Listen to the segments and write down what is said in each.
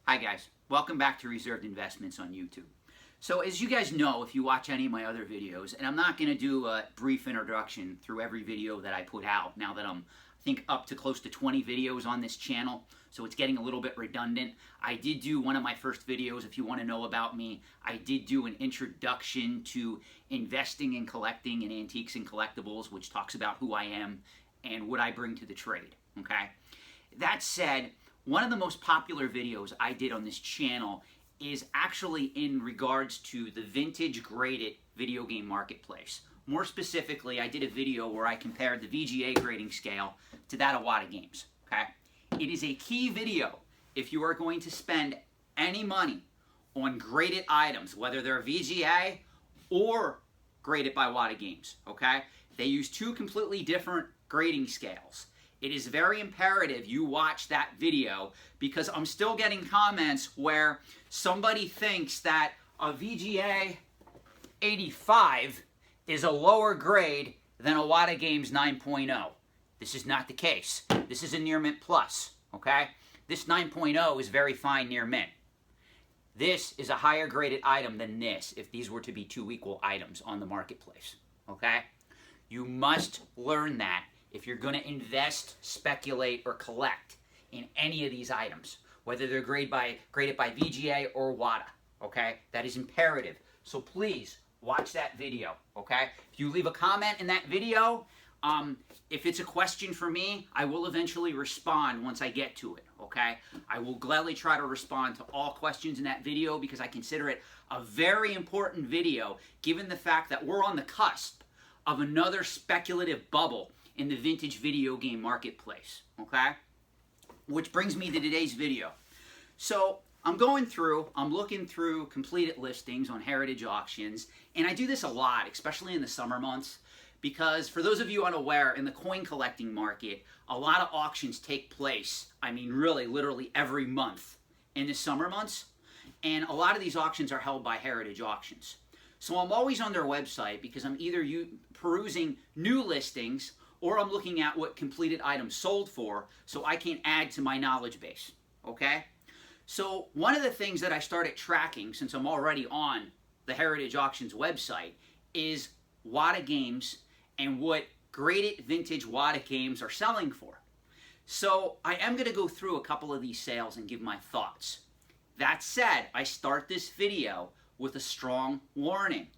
Hi guys, welcome back to Reserved Investments on YouTube. So as you guys know, if you watch any of my other videos, and I'm not going to do a brief introduction through every video that I put out, now that I think up to close to 20 videos on this channel, so it's getting a little bit redundant. I did do one of my first videos, if you want to know about me, I did do an introduction to investing and collecting in antiques and collectibles, which talks about who I am and what I bring to the trade, okay? That said, one of the most popular videos I did on this channel is actually in regards to the vintage graded video game marketplace. More specifically, I did a video where I compared the VGA grading scale to that of WATA games. Okay? It is a key video if you are going to spend any money on graded items, whether they're VGA or graded by WATA games. Okay? They use two completely different grading scales. It is very imperative you watch that video because I'm still getting comments where somebody thinks that a VGA 85 is a lower grade than a WATA Games 9.0. This is not the case. This is a near mint plus, okay? This 9.0 is very fine near mint. This is a higher graded item than this if these were to be two equal items on the marketplace, okay? You must learn that if you're going to invest, speculate, or collect in any of these items, whether they're graded by VGA or WATA, okay? That is imperative. So please watch that video, okay? If you leave a comment in that video, if it's a question for me, I will eventually respond once I get to it, okay? I will gladly try to respond to all questions in that video because I consider it a very important video given the fact that we're on the cusp of another speculative bubble in the vintage video game marketplace, okay? Which brings me to today's video. So I'm looking through completed listings on heritage auctions, and I do this a lot, especially in the summer months, because for those of you unaware, in the coin collecting market, a lot of auctions take place, I mean really, literally every month in the summer months, and a lot of these auctions are held by heritage auctions. So I'm always on their website because I'm either perusing new listings or I'm looking at what completed items sold for so I can add to my knowledge base, okay? So one of the things that I started tracking since I'm already on the Heritage Auctions website is WATA games and what graded vintage WATA games are selling for. So I am going to go through a couple of these sales and give my thoughts. That said, I start this video with a strong warning.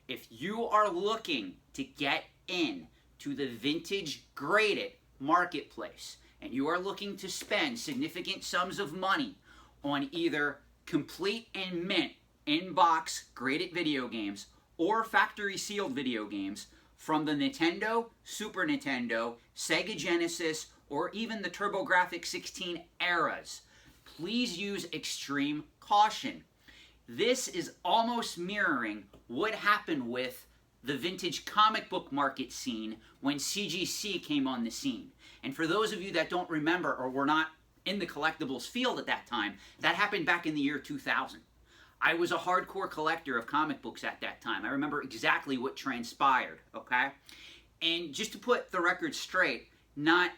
If you are looking to get in to the vintage graded marketplace and you are looking to spend significant sums of money on either complete and mint in-box graded video games or factory sealed video games from the Nintendo, Super Nintendo, Sega Genesis, or even the TurboGrafx-16 eras, please use extreme caution. This is almost mirroring what happened with the vintage comic book market scene when CGC came on the scene. And for those of you that don't remember or were not in the collectibles field at that time, that happened back in the year 2000. I was a hardcore collector of comic books at that time. I remember exactly what transpired, okay? And just to put the record straight, not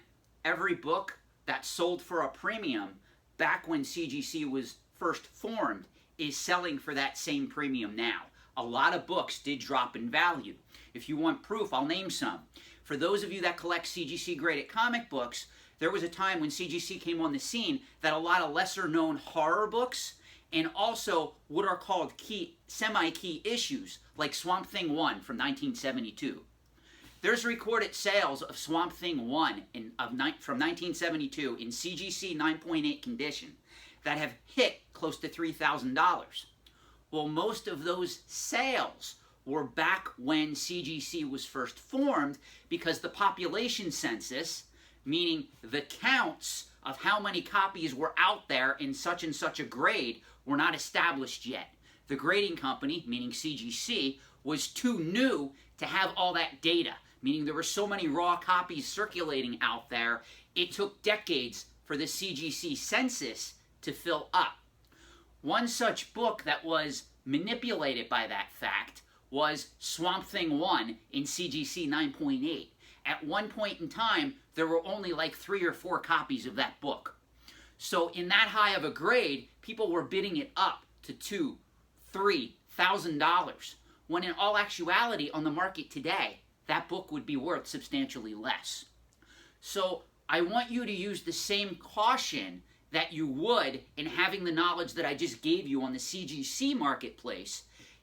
every book that sold for a premium back when CGC was first formed is selling for that same premium now. A lot of books did drop in value. If you want proof, I'll name some. For those of you that collect CGC graded comic books, there was a time when CGC came on the scene that a lot of lesser known horror books and also what are called semi-key issues like Swamp Thing 1 from 1972. There's recorded sales of Swamp Thing 1 from 1972 in CGC 9.8 condition that have hit close to $3,000. Well, most of those sales were back when CGC was first formed because the population census, meaning the counts of how many copies were out there in such and such a grade, were not established yet. The grading company, meaning CGC, was too new to have all that data, meaning there were so many raw copies circulating out there, it took decades for the CGC census to fill up. One such book that was manipulated by that fact was Swamp Thing 1 in CGC 9.8. At one point in time, there were only like 3 or 4 copies of that book. So in that high of a grade, people were bidding it up to $2,000-$3,000, when in all actuality on the market today, that book would be worth substantially less. So I want you to use the same caution that you would in having the knowledge that I just gave you on the CGC marketplace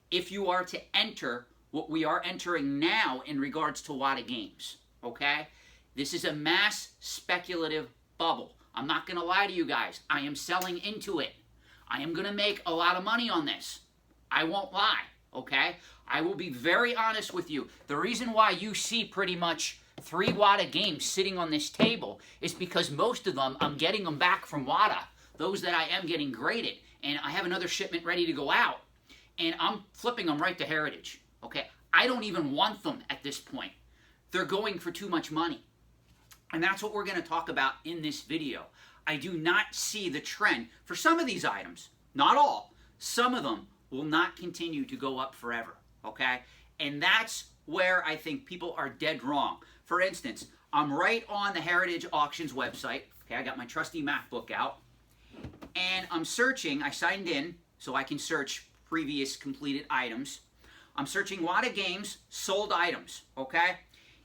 if you are to enter what we are entering now in regards to WATA games, okay? This is a mass speculative bubble. I'm not going to lie to you guys. I am selling into it. I am going to make a lot of money on this. I won't lie, okay? I will be very honest with you. The reason why you see pretty much 3 WATA games sitting on this table is because most of them, I'm getting them back from WATA, those that I am getting graded, and I have another shipment ready to go out, and I'm flipping them right to Heritage, okay? I don't even want them at this point. They're going for too much money. And that's what we're going to talk about in this video. I do not see the trend for some of these items, not all, some of them will not continue to go up forever, okay? And that's where I think people are dead wrong. For instance, I'm right on the Heritage Auctions website. Okay, I got my trusty math book out. And I'm searching, I signed in so I can search previous completed items. I'm searching WATA games, sold items, okay?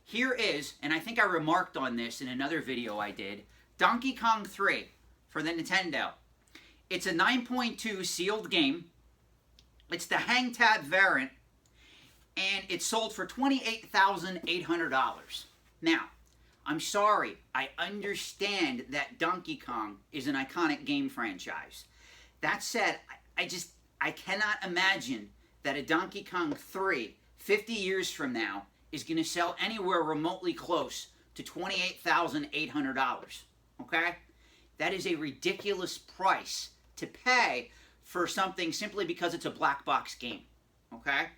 Here is, and I think I remarked on this in another video I did, Donkey Kong 3 for the Nintendo. It's a 9.2 sealed game. It's the hang tab variant, and it sold for $28,800. Now, I'm sorry, I understand that Donkey Kong is an iconic game franchise. That said, I cannot imagine that a Donkey Kong 3, 50 years from now, is going to sell anywhere remotely close to $28,800, okay? That is a ridiculous price to pay for something simply because it's a black box game, okay?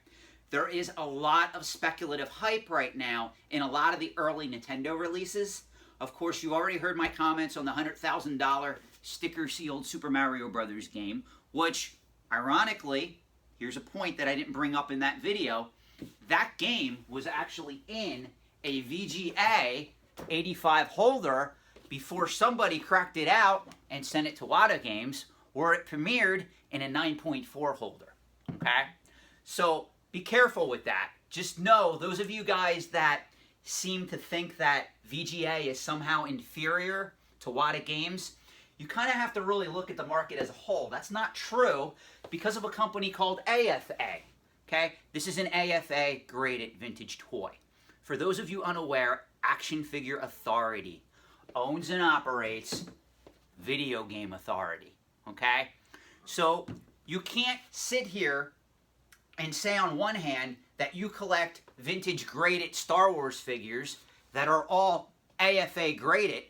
There is a lot of speculative hype right now in a lot of the early Nintendo releases. Of course, you already heard my comments on the $100,000 sticker-sealed Super Mario Brothers game, which, ironically, here's a point that I didn't bring up in that video, that game was actually in a VGA 85 holder before somebody cracked it out and sent it to WATA Games, where it premiered in a 9.4 holder, okay? So be careful with that. Just know, those of you guys that seem to think that VGA is somehow inferior to WATA Games, you kind of have to really look at the market as a whole. That's not true because of a company called AFA, okay? This is an AFA graded vintage toy. For those of you unaware, Action Figure Authority owns and operates Video Game Authority, okay? So you can't sit here and say on one hand that you collect vintage graded Star Wars figures that are all AFA graded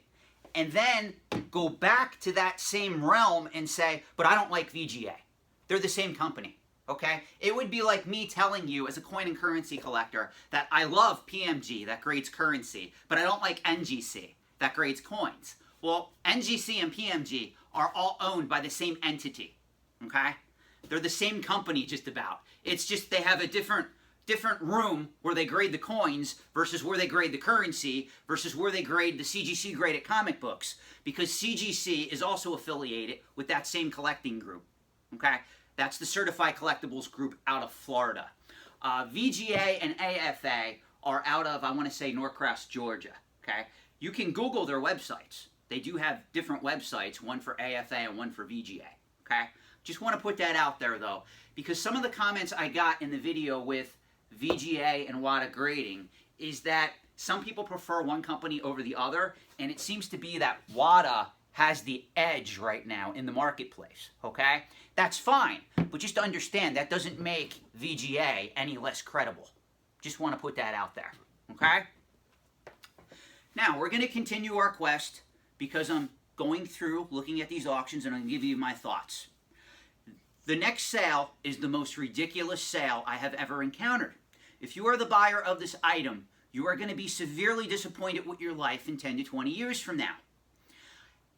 and then go back to that same realm and say, but I don't like VGA. They're the same company, okay? It would be like me telling you as a coin and currency collector that I love PMG, that grades currency, but I don't like NGC, that grades coins. Well, NGC and PMG are all owned by the same entity, okay? They're the same company just about. It's just they have a different room where they grade the coins versus where they grade the currency versus where they grade the CGC graded comic books, because CGC is also affiliated with that same collecting group, okay? That's the Certified Collectibles group out of Florida. VGA and AFA are out of, I want to say, Norcross, Georgia, okay? You can Google their websites. They do have different websites, one for AFA and one for VGA, okay? Just want to put that out there, though, because some of the comments I got in the video with VGA and WATA grading is that some people prefer one company over the other, and it seems to be that WATA has the edge right now in the marketplace, okay? That's fine, but just understand that doesn't make VGA any less credible. Just want to put that out there, okay? Now, we're going to continue our quest because I'm going through, looking at these auctions, and I'm going to give you my thoughts. The next sale is the most ridiculous sale I have ever encountered. If you are the buyer of this item, you are going to be severely disappointed with your life in 10 to 20 years from now.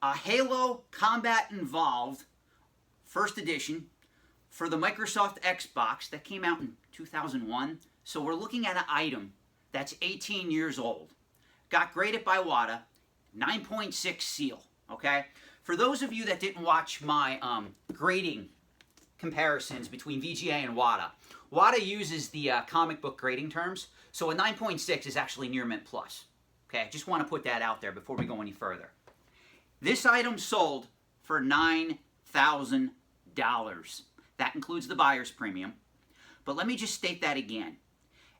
A Halo Combat Involved first edition for the Microsoft Xbox that came out in 2001. So we're looking at an item that's 18 years old. Got graded by WATA, 9.6 seal, okay? For those of you that didn't watch my grading comparisons between VGA and WATA, WATA uses the comic book grading terms, so a 9.6 is actually near mint plus. Okay, I just want to put that out there before we go any further. This item sold for $9,000. That includes the buyer's premium. But let me just state that again.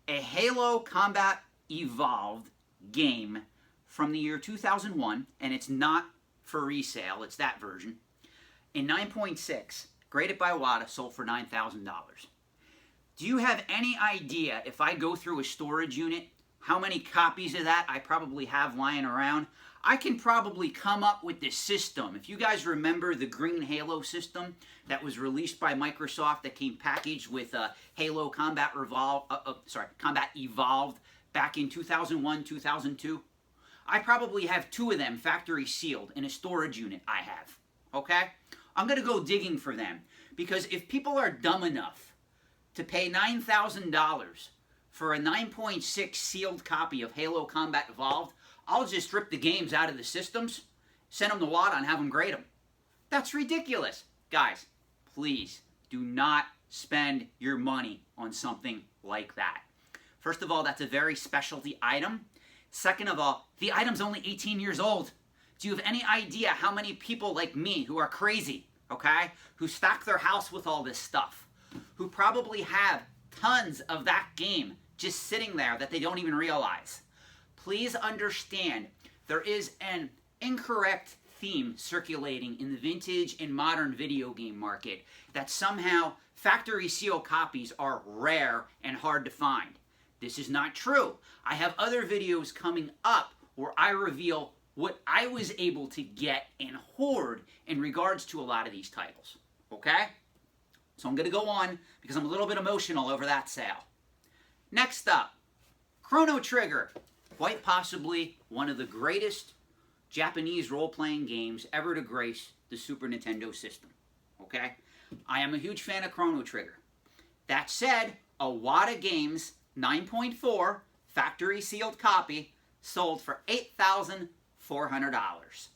A Halo Combat Evolved game from the year 2001, and it's not for resale, it's that version, in 9.6, graded by WATA, sold for $9,000. Do you have any idea, if I go through a storage unit, how many copies of that I probably have lying around? I can probably come up with this system. If you guys remember the green Halo system that was released by Microsoft that came packaged with Halo Combat Evolved back in 2001, 2002, I probably have 2 of them factory sealed in a storage unit I have, okay? I'm going to go digging for them because if people are dumb enough to pay $9,000 for a 9.6 sealed copy of Halo Combat Evolved, I'll just rip the games out of the systems, send them to WATA, and have them grade them. That's ridiculous. Guys, please do not spend your money on something like that. First of all, that's a very specialty item. Second of all, the item's only 18 years old. Do you have any idea how many people like me who are crazy, okay, who stock their house with all this stuff, who probably have tons of that game just sitting there that they don't even realize? Please understand, there is an incorrect theme circulating in the vintage and modern video game market that somehow factory seal copies are rare and hard to find. This is not true. I have other videos coming up where I reveal what I was able to get and hoard in regards to a lot of these titles. Okay? So I'm going to go on because I'm a little bit emotional over that sale. Next up, Chrono Trigger. Quite possibly one of the greatest Japanese role-playing games ever to grace the Super Nintendo system. Okay? I am a huge fan of Chrono Trigger. That said, a WATA Games 9.4 factory sealed copy sold for $8,400.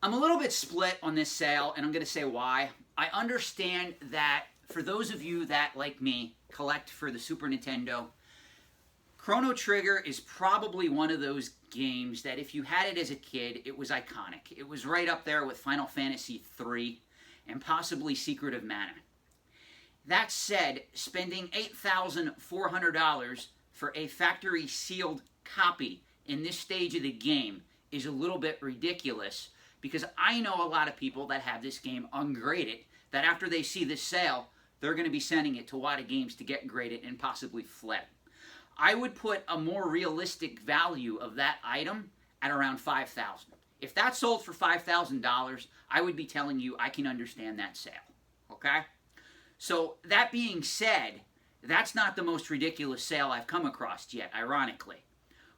I'm a little bit split on this sale, and I'm going to say why. I understand that for those of you that, like me, collect for the Super Nintendo, Chrono Trigger is probably one of those games that if you had it as a kid, it was iconic. It was right up there with Final Fantasy III and possibly Secret of Mana. That said, spending $8,400 for a factory sealed copy in this stage of the game is a little bit ridiculous because I know a lot of people that have this game ungraded that after they see this sale, they're going to be sending it to WATA Games to get graded and possibly fled. I would put a more realistic value of that item at around $5,000. If that sold for $5,000, I would be telling you I can understand that sale. Okay? So that being said, that's not the most ridiculous sale I've come across yet, ironically.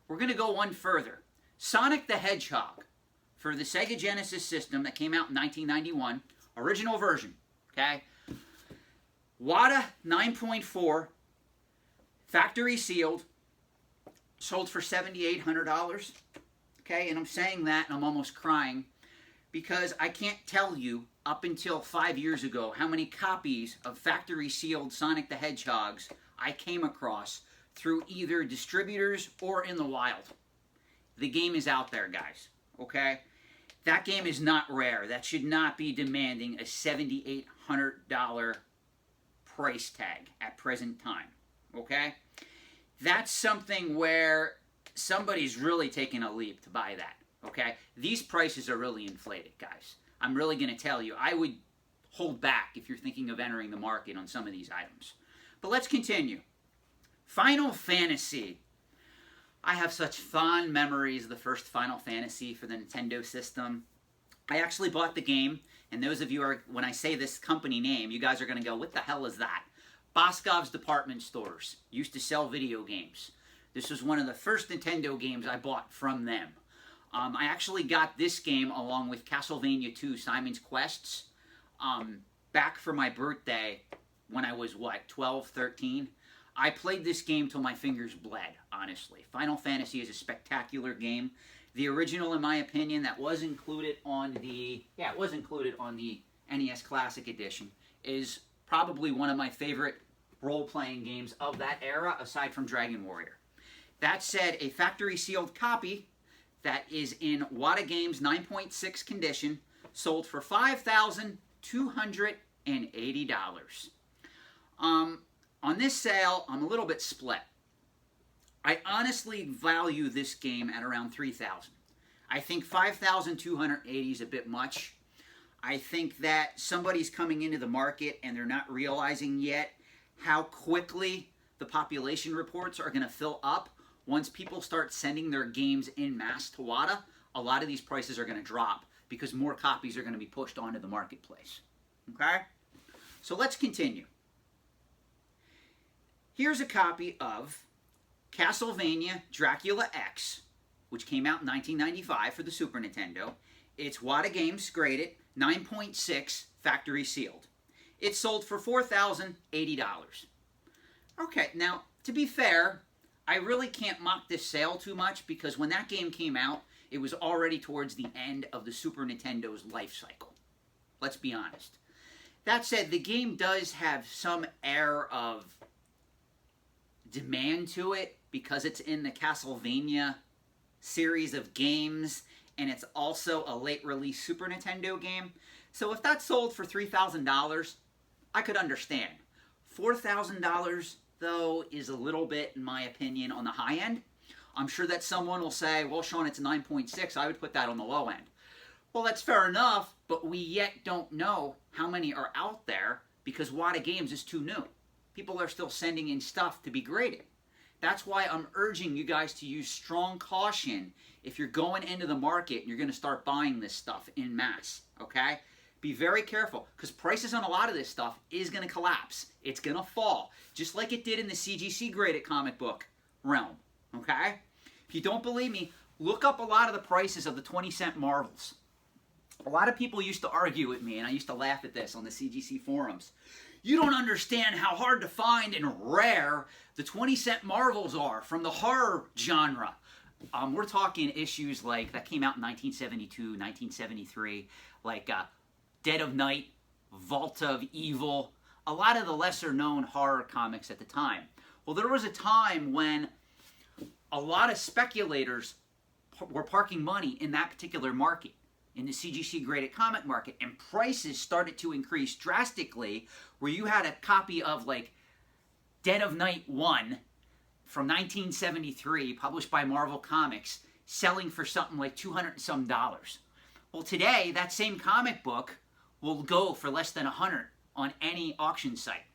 We're going to go one further. Sonic the Hedgehog for the Sega Genesis system that came out in 1991, original version, okay? WATA 9.4, factory sealed, sold for $7,800, okay? And I'm saying that and I'm almost crying because I can't tell you up until 5 years ago how many copies of factory sealed Sonic the Hedgehogs I came across through either distributors or in the wild. The game is out there, guys, okay? That game is not rare. That should not be demanding a $7,800 price tag at present time, okay? That's something where somebody's really taking a leap to buy that, okay? These prices are really inflated, guys. I'm really going to tell you, I would hold back if you're thinking of entering the market on some of these items. But let's continue. Final Fantasy. I have such fond memories of the first Final Fantasy for the Nintendo system. I actually bought the game, and those of you are, when I say this company name, you guys are going to go, what the hell is that? Boscov's Department Stores used to sell video games. This was one of the first Nintendo games I bought from them. I actually got this game along with Castlevania 2 Simon's Quests back for my birthday when I was, 12, 13? I played this game till my fingers bled, honestly. Final Fantasy is a spectacular game. The original, in my opinion, that was included on the, it was included on the NES Classic Edition, is probably one of my favorite role-playing games of that era, aside from Dragon Warrior. That said, a factory-sealed copy that is in WATA Games 9.6 condition sold for $5,280. On this sale, I'm a little bit split. I honestly value this game at around $3,000. I think $5,280 is a bit much. I think that somebody's coming into the market and they're not realizing yet how quickly the population reports are going to fill up. Once people start sending their games en masse to WATA, a lot of these prices are going to drop because more copies are going to be pushed onto the marketplace. Okay? So let's continue. Here's a copy of Castlevania Dracula X, which came out in 1995 for the Super Nintendo. It's WATA Games graded, 9.6, factory sealed. It sold for $4,080. Okay, now, to be fair, I really can't mock this sale too much because when that game came out, it was already towards the end of the Super Nintendo's life cycle. Let's be honest. That said, the game does have some air of demand to it because it's in the Castlevania series of games and it's also a late release Super Nintendo game. So if that sold for $3,000, I could understand. $4,000 though is a little bit, in my opinion, on the high end. I'm sure that someone will say, well, Sean, it's 9.6. I would put that on the low end. Well, that's fair enough, but we yet don't know how many are out there because WATA Games is too new. People are still sending in stuff to be graded. That's why I'm urging you guys to use strong caution if you're going into the market and you're going to start buying this stuff en masse, okay? Be very careful because prices on a lot of this stuff is going to collapse. It's going to fall, just like it did in the CGC graded comic book realm, okay? If you don't believe me, look up a lot of the prices of the 20-cent Marvels. A lot of people used to argue with me, and I used to laugh at this on the CGC forums. You don't understand how hard to find and rare the 20-cent Marvels are from the horror genre. We're talking issues like, that came out in 1972, 1973, like Dead of Night, Vault of Evil, a lot of the lesser-known horror comics at the time. Well, there was a time when a lot of speculators were parking money in that particular market, in the CGC graded comic market, and prices started to increase drastically where you had a copy of like Dead of Night 1 from 1973 published by Marvel Comics selling for something like $200 and some. Well, today that same comic book will go for less than $100 on any auction site.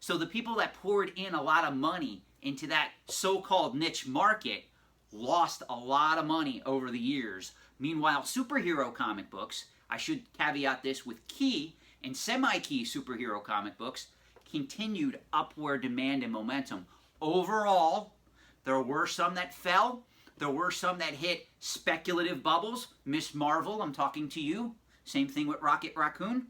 So the people that poured in a lot of money into that so-called niche market lost a lot of money over the years. Meanwhile, superhero comic books, I should caveat this with key and semi-key superhero comic books, continued upward demand and momentum. Overall, there were some that fell. There were some that hit speculative bubbles. Miss Marvel, I'm talking to you. Same thing with Rocket Raccoon.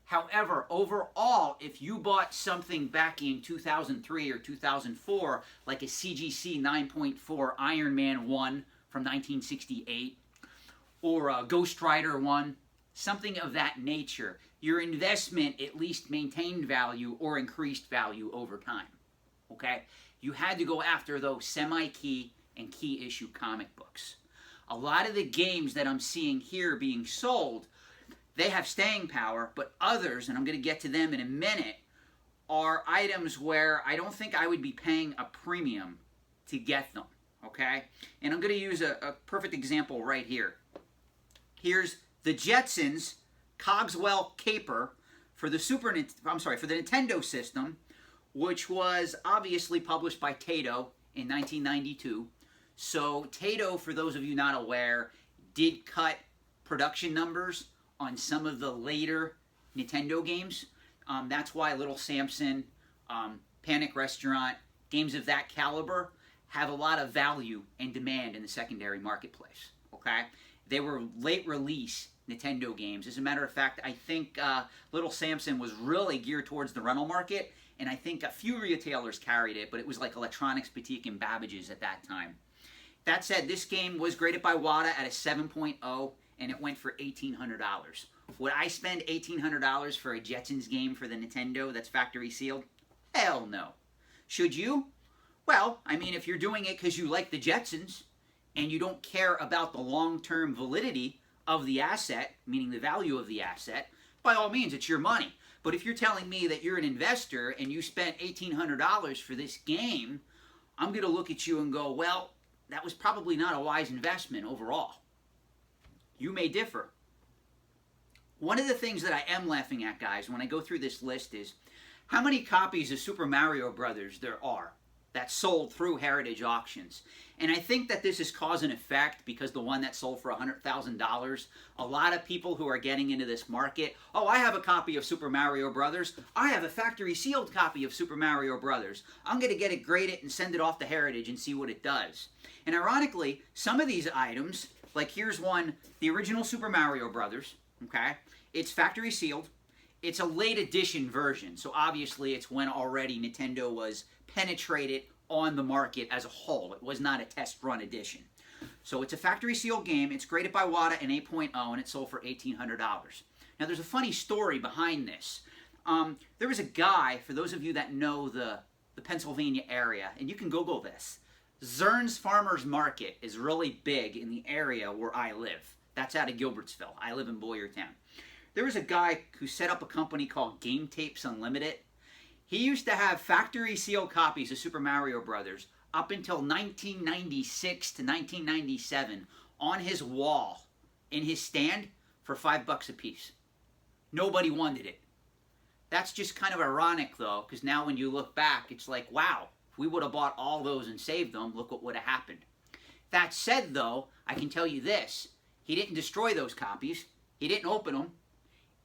However, overall, if you bought something back in 2003 or 2004, like a CGC 9.4 Iron Man 1 from 1968, or a Ghost Rider 1, something of that nature, your investment at least maintained value or increased value over time. Okay? You had to go after those semi-key and key issue comic books. A lot of the games that I'm seeing here being sold, they have staying power, but others, and I'm going to get to them in a minute, are items where I don't think I would be paying a premium to get them, okay? And I'm going to use a perfect example right here. Here's the Jetsons Cogswell Caper for the for the Nintendo system, which was obviously published by Taito in 1992. So Taito, for those of you not aware, did cut production numbers on some of the later Nintendo games. That's why Little Samson, Panic Restaurant, games of that caliber have a lot of value and demand in the secondary marketplace, okay? They were late release Nintendo games. As a matter of fact, I think Little Samson was really geared towards the rental market, and I think a few retailers carried it, but it was like Electronics Boutique and Babbage's at that time. That said, this game was graded by WATA at a 7.0, and it went for $1,800. Would I spend $1,800 for a Jetsons game for the Nintendo that's factory sealed? Hell no. Should you? Well, I mean, if you're doing it because you like the Jetsons and you don't care about the long-term validity of the asset, meaning the value of the asset, by all means, it's your money. But if you're telling me that you're an investor and you spent $1,800 for this game, I'm going to look at you and go, well, that was probably not a wise investment overall. You may differ. One of the things that I am laughing at, guys, when I go through this list is how many copies of Super Mario Brothers there are that sold through heritage auctions. And I think that this is cause and effect because the one that sold for $100,000, a lot of people who are getting into this market, oh, I have a copy of Super Mario Brothers. I have a factory sealed copy of Super Mario Brothers. I'm going to get it graded and send it off to heritage and see what it does. And ironically, some of these items, like here's one, the original Super Mario Brothers, okay? It's factory sealed. It's a late edition version, so obviously it's when already Nintendo was penetrated on the market as a whole. It was not a test run edition. So it's a factory sealed game. It's graded by WATA an 8.0, and it sold for $1,800. Now there's a funny story behind this. There was a guy, for those of you that know the Pennsylvania area, and you can Google this, Zern's Farmers Market is really big in the area where I live. That's out of Gilbertsville. I live in Boyertown. There was a guy who set up a company called Game Tapes Unlimited. He used to have factory sealed copies of Super Mario Brothers up until 1996 to 1997 on his wall in his stand for $5 a piece. Nobody wanted it. That's just kind of ironic though, because now when you look back, it's like, wow, if we would have bought all those and saved them, look what would have happened. That said though, I can tell you this, he didn't destroy those copies, he didn't open them,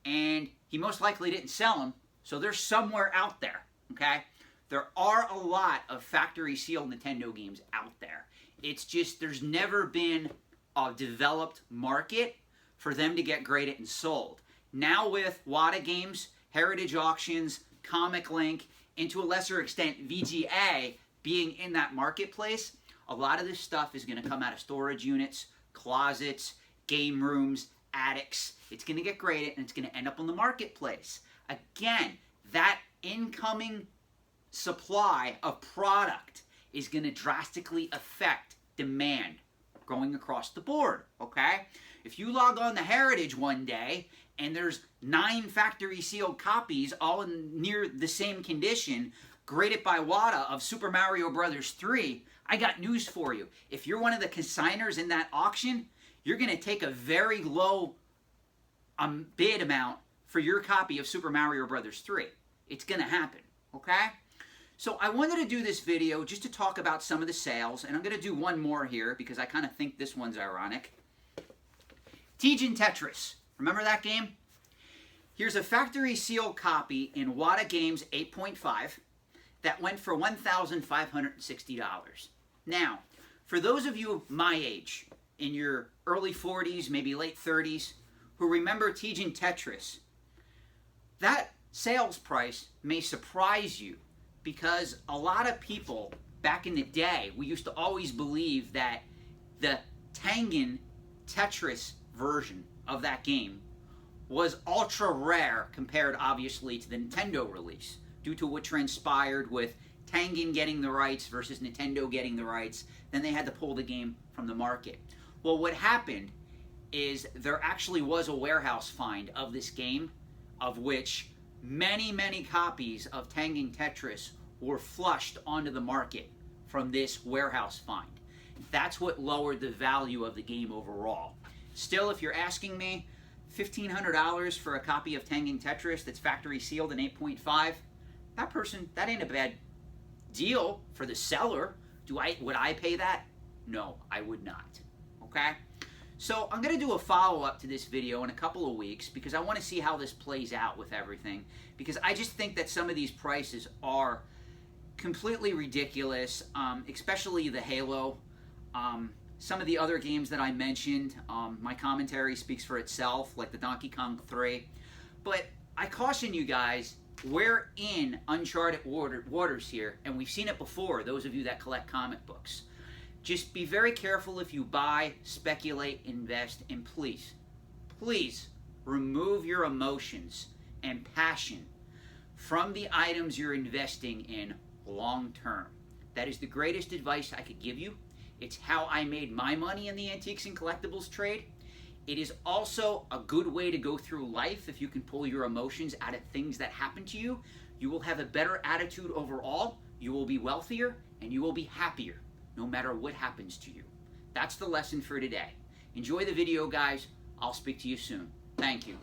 and he most likely didn't sell them, so they're somewhere out there, okay? There are a lot of factory sealed Nintendo games out there. It's just there's never been a developed market for them to get graded and sold. Now with WATA games, heritage auctions, Comic Link, and to a lesser extent VGA being in that marketplace, a lot of this stuff is going to come out of storage units, closets, game rooms, attics. It's going to get graded and it's going to end up on the marketplace. Again, that incoming supply of product is going to drastically affect demand going across the board, okay? If you log on to Heritage one day and there's 9 factory sealed copies all in near the same condition, graded by WATA of Super Mario Brothers 3, I got news for you. If you're one of the consigners in that auction, you're going to take a very low bid amount for your copy of Super Mario Brothers 3. It's going to happen, okay? So I wanted to do this video just to talk about some of the sales, and I'm going to do one more here because I kind of think this one's ironic. Tejan Tetris. Remember that game? Here's a factory sealed copy in WATA Games 8.5 that went for $1,560. Now, for those of you my age, in your early 40s, maybe late 30s, who remember Tejan Tetris, that sales price may surprise you because a lot of people back in the day, we used to always believe that the Tengen Tetris version of that game was ultra rare compared obviously to the Nintendo release due to what transpired with Tengen getting the rights versus Nintendo getting the rights. Then they had to pull the game from the market. Well, what happened is there actually was a warehouse find of this game, of which many, many copies of Tengen Tetris were flushed onto the market from this warehouse find. That's what lowered the value of the game overall. Still, if you're asking me, $1,500 for a copy of Tengen Tetris that's factory sealed in 8.5, that ain't a bad deal for the seller. Would I pay that? No, I would not. Okay? So I'm going to do a follow-up to this video in a couple of weeks because I want to see how this plays out with everything, because I just think that some of these prices are completely ridiculous, especially the Halo. Some of the other games that I mentioned, my commentary speaks for itself, like the Donkey Kong 3. But I caution you guys, we're in uncharted waters here, and we've seen it before, those of you that collect comic books. Just be very careful if you buy, speculate, invest, and please, please remove your emotions and passion from the items you're investing in long term. That is the greatest advice I could give you. It's how I made my money in the antiques and collectibles trade. It is also a good way to go through life if you can pull your emotions out of things that happen to you. You will have a better attitude overall, you will be wealthier, and you will be happier no matter what happens to you. That's the lesson for today. Enjoy the video, guys. I'll speak to you soon. Thank you.